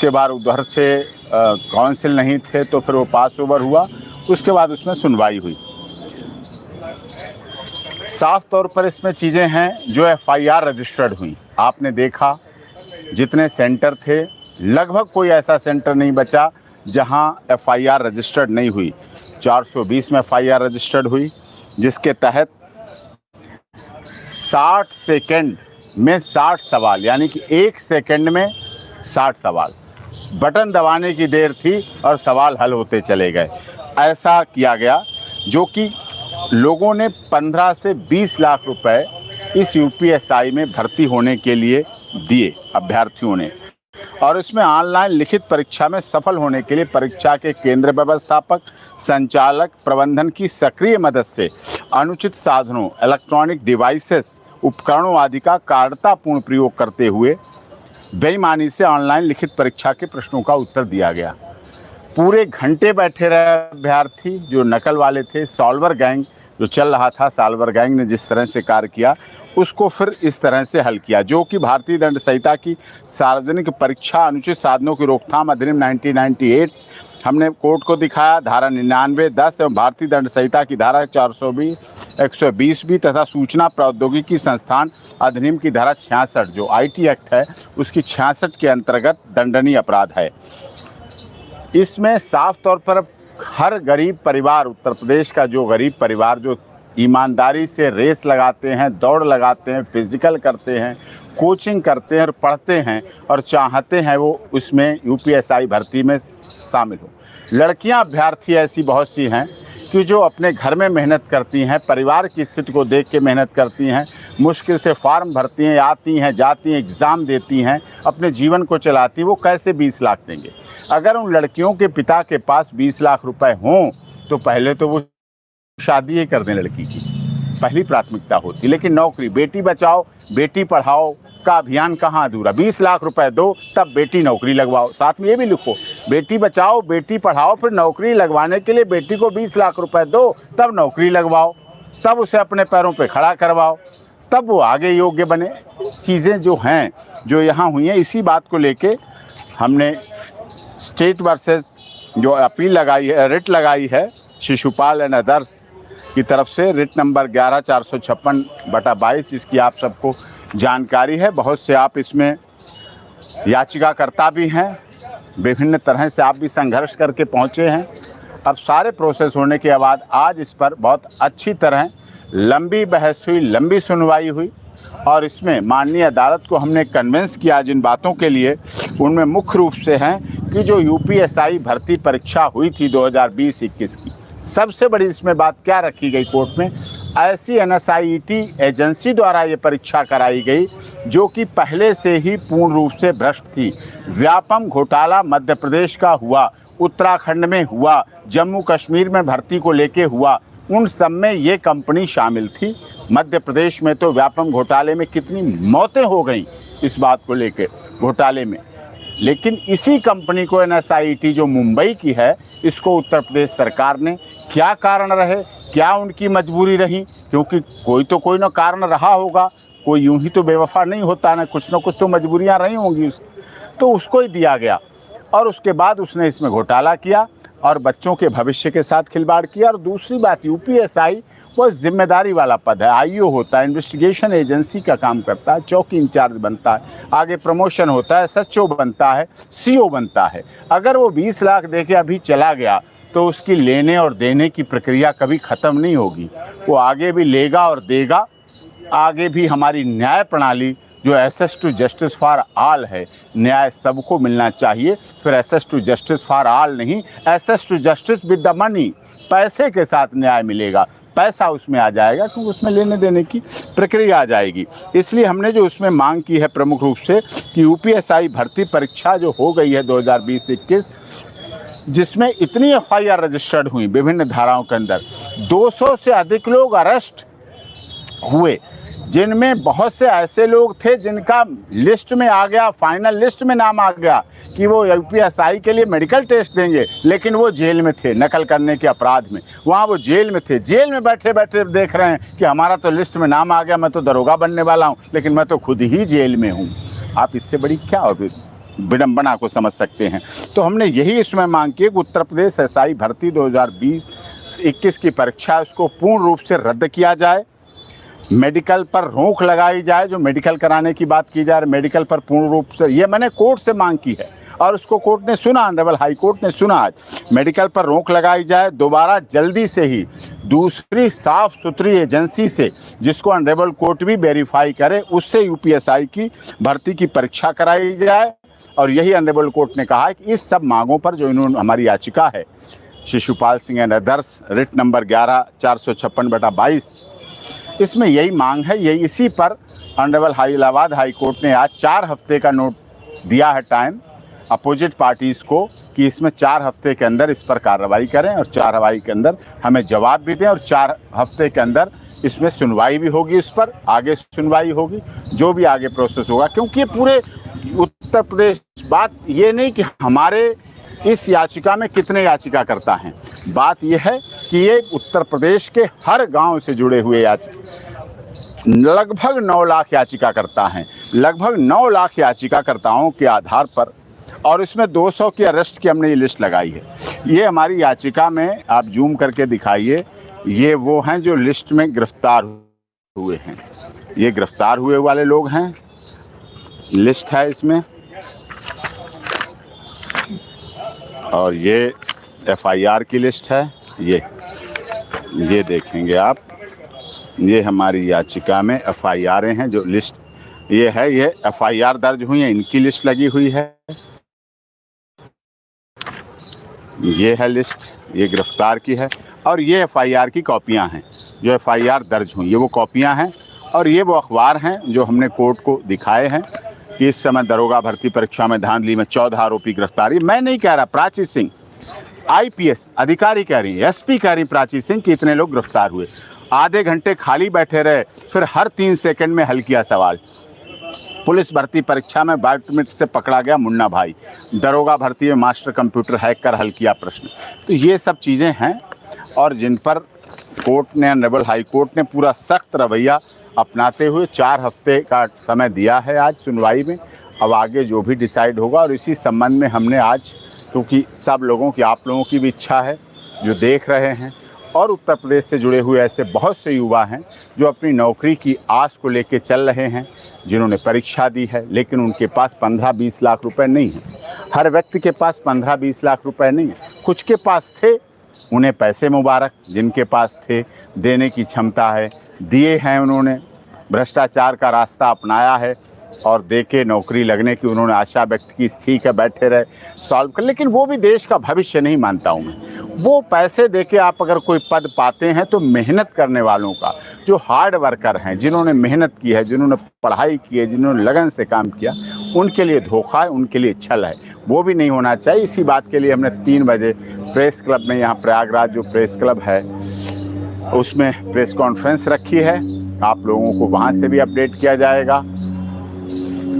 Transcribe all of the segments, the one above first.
उसके बाद उधर से काउंसिल नहीं थे तो फिर वो पास ओवर हुआ, उसके बाद उसमें सुनवाई हुई। साफ तौर पर इसमें चीज़ें हैं जो एफआईआर रजिस्टर्ड हुई। आपने देखा जितने सेंटर थे लगभग कोई ऐसा सेंटर नहीं बचा जहां एफआईआर रजिस्टर्ड नहीं हुई। 420 में एफआईआर रजिस्टर्ड हुई, जिसके तहत 60 सेकंड में 60 सवाल, यानी कि 1 सेकंड में 60 सवाल, बटन दबाने की देर थी और सवाल हल होते चले गए। ऐसा किया गया, जो कि लोगों ने 15 से 20 लाख रुपए इस यूपीएसआई में भर्ती होने के लिए दिए अभ्यर्थियों ने। और इसमें ऑनलाइन लिखित परीक्षा में सफल होने के लिए परीक्षा के केंद्र व्यवस्थापक, संचालक, प्रबंधन की सक्रिय मदद से अनुचित साधनों, इलेक्ट्रॉनिक डिवाइसेस, उपकरणों आदि का कायरतापूर्ण प्रयोग करते हुए बेईमानी से ऑनलाइन लिखित परीक्षा के प्रश्नों का उत्तर दिया गया। पूरे घंटे बैठे रहे अभ्यर्थी जो नकल वाले थे। सॉल्वर गैंग जो चल रहा था, सॉल्वर गैंग ने जिस तरह से कार्य किया उसको फिर इस तरह से हल किया, जो कि भारतीय दंड संहिता की सार्वजनिक परीक्षा अनुचित साधनों की रोकथाम अधिनियम 1998 हमने कोर्ट को दिखाया, धारा 99, 10 एवं भारतीय दंड संहिता की धारा 420, 120 भी तथा सूचना प्रौद्योगिकी संस्थान अधिनियम की धारा 66 जो आईटी एक्ट है उसकी 66 के अंतर्गत दंडनीय अपराध है। इसमें साफ तौर पर हर गरीब परिवार, उत्तर प्रदेश का जो गरीब परिवार जो ईमानदारी से रेस लगाते हैं, दौड़ लगाते हैं, फिजिकल करते हैं, कोचिंग करते हैं और पढ़ते हैं और चाहते हैं वो उसमें यूपीएसआई भर्ती में शामिल हो। लड़कियां अभ्यर्थी ऐसी बहुत सी हैं कि जो अपने घर में मेहनत करती हैं, परिवार की स्थिति को देख के मेहनत करती हैं, मुश्किल से फॉर्म भरती हैं, आती हैं, जाती हैं, एग्ज़ाम देती हैं, अपने जीवन को चलाती, वो कैसे 20 लाख देंगे? अगर उन लड़कियों के पिता के पास 20 लाख रुपए हों तो पहले तो वो शादी ही कर दें, लड़की की पहली प्राथमिकता होती। लेकिन नौकरी, बेटी बचाओ बेटी पढ़ाओ का अभियान कहाँ अधूरा? 20 लाख रुपए दो तब बेटी नौकरी लगवाओ। साथ में ये भी लिखो, बेटी बचाओ बेटी पढ़ाओ, फिर नौकरी लगवाने के लिए बेटी को 20 लाख रुपए दो, तब नौकरी लगवाओ, तब उसे अपने पैरों पे खड़ा करवाओ, तब वो आगे योग्य बने। चीज़ें जो हैं जो यहाँ हुई हैं, इसी बात को लेके हमने स्टेट वर्सेस जो अपील लगाई है, रिट लगाई है शिशुपाल एंड अदर्स की तरफ से, रिट नंबर 11/456/22, जिसकी आप सबको जानकारी है। बहुत से आप इसमें याचिकाकर्ता भी हैं, विभिन्न तरह से आप भी संघर्ष करके पहुंचे हैं। अब सारे प्रोसेस होने के बाद आज इस पर बहुत अच्छी तरह लंबी बहस हुई, लंबी सुनवाई हुई और इसमें माननीय अदालत को हमने कन्विंस किया जिन बातों के लिए, उनमें मुख्य रूप से हैं कि जो यूपीएसआई भर्ती परीक्षा हुई थी 2020-21 की, सबसे बड़ी इसमें बात क्या रखी गई कोर्ट में, ऐसी एनएसआईटी एजेंसी द्वारा ये परीक्षा कराई गई जो कि पहले से ही पूर्ण रूप से भ्रष्ट थी। व्यापम घोटाला मध्य प्रदेश का हुआ, उत्तराखंड में हुआ, जम्मू कश्मीर में भर्ती को लेके हुआ, उन सब में ये कंपनी शामिल थी। मध्य प्रदेश में तो व्यापम घोटाले में कितनी मौतें हो गई इस बात को लेके घोटाले में, लेकिन इसी कंपनी को एनएसआईटी जो मुंबई की है, इसको उत्तर प्रदेश सरकार ने, क्या कारण रहे, क्या उनकी मजबूरी रही, क्योंकि कोई ना कारण रहा होगा, कोई यूं ही तो बेवफा नहीं होता ना कुछ तो मजबूरियां रही होंगी, तो उसको ही दिया गया। और उसके बाद उसने इसमें घोटाला किया और बच्चों के भविष्य के साथ खिलवाड़ किया। और दूसरी बात, यूपीएसआई वो जिम्मेदारी वाला पद है, आईओ होता है, इन्वेस्टिगेशन एजेंसी का काम करता है, चौकी इंचार्ज बनता है, आगे प्रमोशन होता है, एसएचओ बनता है, सीओ बनता है। अगर वो 20 लाख दे के अभी चला गया तो उसकी लेने और देने की प्रक्रिया कभी ख़त्म नहीं होगी, वो आगे भी लेगा और देगा। आगे भी हमारी न्याय प्रणाली जो access to justice for all है, न्याय सबको मिलना चाहिए, फिर access to justice for all नहीं, access to justice with the money, पैसे के साथ न्याय मिलेगा, पैसा उसमें आ जाएगा क्योंकि उसमें लेने देने की प्रक्रिया आ जाएगी। इसलिए हमने जो उसमें मांग की है प्रमुख रूप से कि यूपीएसआई भर्ती परीक्षा जो हो गई है 2020-21, जिसमें इतनी एफआईआर रजिस्टर्ड हुई विभिन्न धाराओं के अंदर, 200 से अधिक लोग अरेस्ट हुए, जिनमें बहुत से ऐसे लोग थे जिनका लिस्ट में आ गया, फाइनल लिस्ट में नाम आ गया कि वो यूपीएसआई के लिए मेडिकल टेस्ट देंगे, लेकिन वो जेल में थे नकल करने के अपराध में। वहाँ वो जेल में थे, जेल में बैठे बैठे देख रहे हैं कि हमारा तो लिस्ट में नाम आ गया, मैं तो दरोगा बनने वाला हूँ, लेकिन मैं तो खुद ही जेल में हूँ। आप इससे बड़ी क्या विडंबना को समझ सकते हैं। तो हमने यही इसमें मांग की कि उत्तर प्रदेश एसआई भर्ती 2020-21 की परीक्षा उसको पूर्ण रूप से रद्द किया जाए, मेडिकल पर रोक लगाई जाए, जो मेडिकल कराने की बात की जा रही है मेडिकल पर पूर्ण रूप से, ये मैंने कोर्ट से मांग की है और उसको कोर्ट ने सुना, ऑनरेबल हाई कोर्ट ने सुना। आज मेडिकल पर रोक लगाई जाए, दोबारा जल्दी से ही दूसरी साफ सुथरी एजेंसी से, जिसको ऑनरेबल कोर्ट भी वेरीफाई करे, उससे यूपीएसआई की भर्ती की परीक्षा कराई जाए। और यही ऑनरेबल कोर्ट ने कहा है कि इस सब मांगों पर जो इन्होंने हमारी याचिका है Shishupal Singh and others writ number 11/456/22, इसमें यही मांग है, यही इसी पर ऑनरेबल इलाहाबाद हाई कोर्ट ने आज 4 हफ्ते का नोट दिया है टाइम अपोजिट पार्टीज़ को कि इसमें 4 हफ्ते के अंदर इस पर कार्रवाई करें और 4 हफ्ते के अंदर हमें जवाब भी दें और 4 हफ्ते के अंदर इसमें सुनवाई भी होगी, इस पर आगे सुनवाई होगी, जो भी आगे प्रोसेस होगा। क्योंकि ये पूरे उत्तर प्रदेश, बात ये नहीं कि हमारे इस याचिका में कितने याचिकाकर्ता हैं, बात यह है कि ये उत्तर प्रदेश के हर गांव से जुड़े हुए लगभग 9 लाख याचिकाकर्ता हैं, लगभग 9 लाख याचिकाकर्ताओं के आधार पर, और इसमें 200 की अरेस्ट की हमने ये लिस्ट लगाई है। ये हमारी याचिका में आप जूम करके दिखाइए, ये वो हैं जो लिस्ट में गिरफ्तार हुए हैं, ये गिरफ्तार हुए वाले लोग हैं, लिस्ट है इसमें। और ये एफआईआर की लिस्ट है, ये देखेंगे आप, ये हमारी याचिका में एफआईआरें हैं, जो लिस्ट ये है, ये एफआईआर दर्ज हुई है, इनकी लिस्ट लगी हुई है, ये है लिस्ट, ये गिरफ्तार की है। और ये एफआईआर की कॉपियां हैं, जो एफआईआर दर्ज हुई, ये वो कॉपियां हैं। और ये वो अखबार हैं जो हमने कोर्ट को दिखाए हैं कि इस समय दरोगा भर्ती परीक्षा में धांधली में 14 आरोपी गिरफ्तार। मैं नहीं कह रहा, प्राची सिंह आईपीएस अधिकारी कह रही, एसपी कह रही प्राची सिंह कि इतने लोग गिरफ्तार हुए। आधे घंटे खाली बैठे रहे, फिर हर 3 सेकंड में हल किया सवाल। पुलिस भर्ती परीक्षा में बायोमेट्रिक से पकड़ा गया मुन्ना भाई, दरोगा भर्ती में मास्टर कंप्यूटर हैक कर हल किया प्रश्न। तो ये सब चीज़ें हैं और जिन पर कोर्ट ने, ऑनरेबल हाई कोर्ट ने पूरा सख्त रवैया अपनाते हुए 4 हफ्ते का समय दिया है आज सुनवाई में। अब आगे जो भी डिसाइड होगा, और इसी संबंध में हमने आज, क्योंकि सब लोगों की, आप लोगों की भी इच्छा है जो देख रहे हैं, और उत्तर प्रदेश से जुड़े हुए ऐसे बहुत से युवा हैं जो अपनी नौकरी की आस को लेके चल रहे हैं, जिन्होंने परीक्षा दी है लेकिन उनके पास 15-20 लाख रुपए नहीं है। हर व्यक्ति के पास 15-20 लाख रुपए नहीं है, कुछ के पास थे, उन्हें पैसे मुबारक, जिनके पास थे देने की क्षमता है दिए हैं, उन्होंने भ्रष्टाचार का रास्ता अपनाया है और देके नौकरी लगने की उन्होंने आशा व्यक्त की, ठीक है बैठे रहे सॉल्व कर। लेकिन वो भी देश का भविष्य नहीं मानता हूँ मैं। वो पैसे देके आप अगर कोई पद पाते हैं तो मेहनत करने वालों का, जो हार्ड वर्कर हैं, जिन्होंने मेहनत की है, जिन्होंने पढ़ाई की है, जिन्होंने लगन से काम किया, उनके लिए धोखा है, उनके लिए छल है, वो भी नहीं होना चाहिए। इसी बात के लिए हमने 3 बजे प्रेस क्लब में, यहाँ प्रयागराज जो प्रेस क्लब है उसमें प्रेस कॉन्फ्रेंस रखी है। आप लोगों को वहाँ से भी अपडेट किया जाएगा,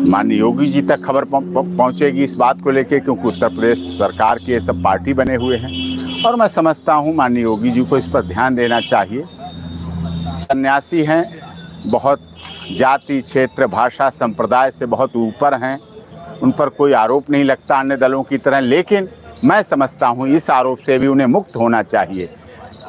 माननीय योगी जी तक खबर पहुंचेगी इस बात को लेके, क्योंकि उत्तर प्रदेश सरकार के सब पार्टी बने हुए हैं और मैं समझता हूं माननीय योगी जी को इस पर ध्यान देना चाहिए। सन्यासी हैं, बहुत जाति, क्षेत्र, भाषा, संप्रदाय से बहुत ऊपर हैं, उन पर कोई आरोप नहीं लगता अन्य दलों की तरह, लेकिन मैं समझता हूं इस आरोप से भी उन्हें मुक्त होना चाहिए।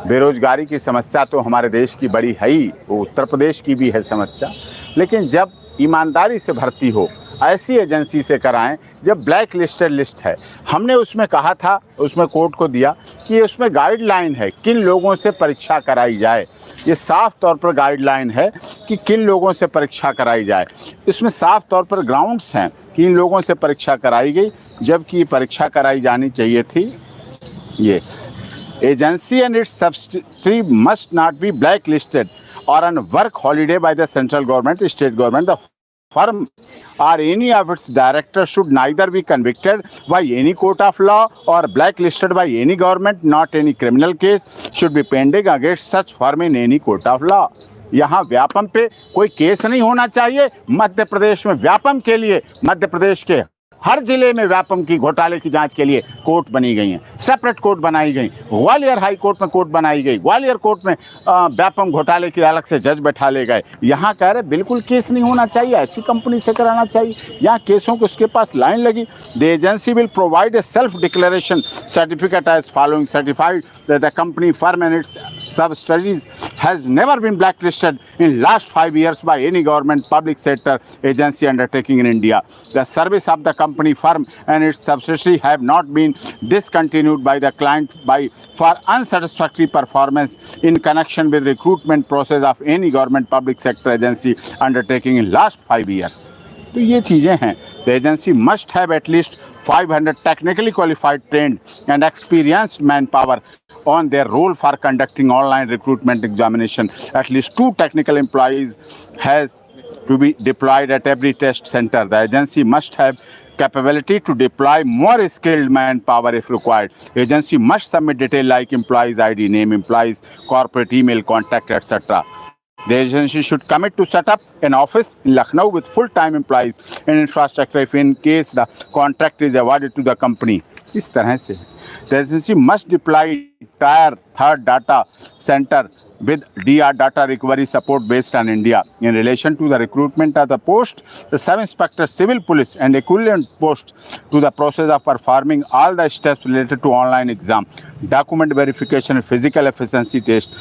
बेरोजगारी की समस्या तो हमारे देश की बड़ी है ही, वो उत्तर प्रदेश की भी है समस्या, लेकिन जब ईमानदारी से भर्ती हो, ऐसी एजेंसी से कराएं जब ब्लैक लिस्टेड लिस्ट है। हमने उसमें कहा था, उसमें कोर्ट को दिया कि उसमें गाइडलाइन है किन लोगों से परीक्षा कराई जाए, ये साफ तौर पर गाइडलाइन है कि किन लोगों से परीक्षा कराई जाए। इसमें साफ तौर पर ग्राउंड्स हैं कि इन लोगों से परीक्षा कराई गई, जबकि परीक्षा कराई जानी चाहिए थी ये agency and its subsidiary must not be blacklisted or on work holiday by the central government, state government. The firm or any of its directors should neither be convicted by any court of law or blacklisted by any government. Not any criminal case should be pending against such firm in any court of law. यहाँ व्यापम पे कोई case नहीं होना चाहिए। मध्य प्रदेश में व्यापम के लिए मध्य प्रदेश के हर जिले में व्यापम की घोटाले की जांच के लिए कोर्ट बनी गई हैं, सेपरेट कोर्ट बनाई गई। ग्वालियर हाई कोर्ट में कोर्ट बनाई गई, ग्वालियर कोर्ट में व्यापम घोटाले की अलग से जज बैठा ले गए। यहाँ कह रहे बिल्कुल केस नहीं होना चाहिए, ऐसी कंपनी से कराना चाहिए। यहाँ केसों को उसके पास लाइन लगी। The agency will provide a self declaration certificate as following, certified that the company firm and its subsidiaries has never been blacklisted in last 5 years by any government public sector agency undertaking in India. The service of the company firm and its subsidiary have not been discontinued by the client for unsatisfactory performance in connection with recruitment process of any government public sector agency undertaking in last 5 years. तो ये चीज़ें हैं। The agency must have at least 500 technically qualified, trained and experienced manpower on their role for conducting online recruitment examination. At least 2 technical employees has to be deployed at every test center. The agency must have capability to deploy more skilled manpower if required. Agency must submit detail like employees ID, name, employees, corporate email, contact, etc. The agency should commit to set up an office in Lucknow with full-time employees and infrastructure if in case the contract is awarded to the company. इस तरह से the agency must deploy Tier 3 data center with DR data recovery support based on India. In relation to the recruitment of the post, the sub-inspector civil police and equivalent post to the process of performing all the steps related to online exam, document verification, physical efficiency test,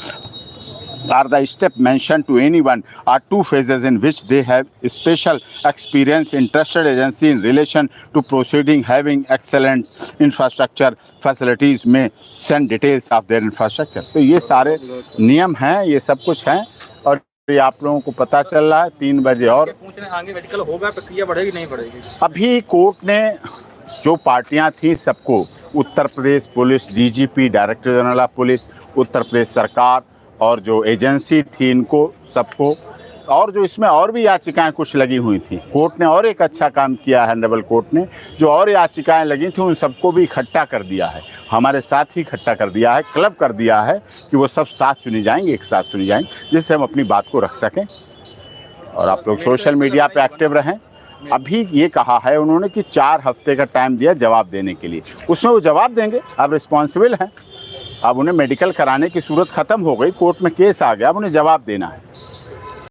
are the step mentioned to anyone are 2 phases in which they have special experience. Interested agency in relation to proceeding having excellent infrastructure facilities may send details of their infrastructure. तो ये सारे नियम हैं, ये सब कुछ हैं और ये आप लोगों को पता चल रहा है। 3 बजे और आगे मेडिकल होगा, प्रक्रिया बढ़ेगी नहीं बढ़ेगी? अभी कोर्ट ने जो पार्टियां थी सबको, Uttar Pradesh police, DGP, director general of police, Uttar Pradesh सरकार और जो एजेंसी थी इनको सबको, और जो इसमें और भी याचिकाएं कुछ लगी हुई थी, कोर्ट ने और एक अच्छा काम किया है। ऑनरेबल कोर्ट ने जो और याचिकाएं लगी थी उन सबको भी इकट्ठा कर दिया है, हमारे साथ ही इकट्ठा कर दिया है, क्लब कर दिया है कि वो सब साथ चुनी जाएंगे, एक साथ चुनी जाएंगे, जिससे हम अपनी बात को रख सकें। और आप लोग सोशल मीडिया पे एक्टिव रहें। अभी ये कहा है उन्होंने कि 4 हफ्ते का टाइम दिया जवाब देने के लिए, उसमें वो जवाब देंगे। अब रिस्पॉन्सिबल हैं, अब उन्हें मेडिकल कराने की सूरत ख़त्म हो गई, कोर्ट में केस आ गया, अब उन्हें जवाब देना है।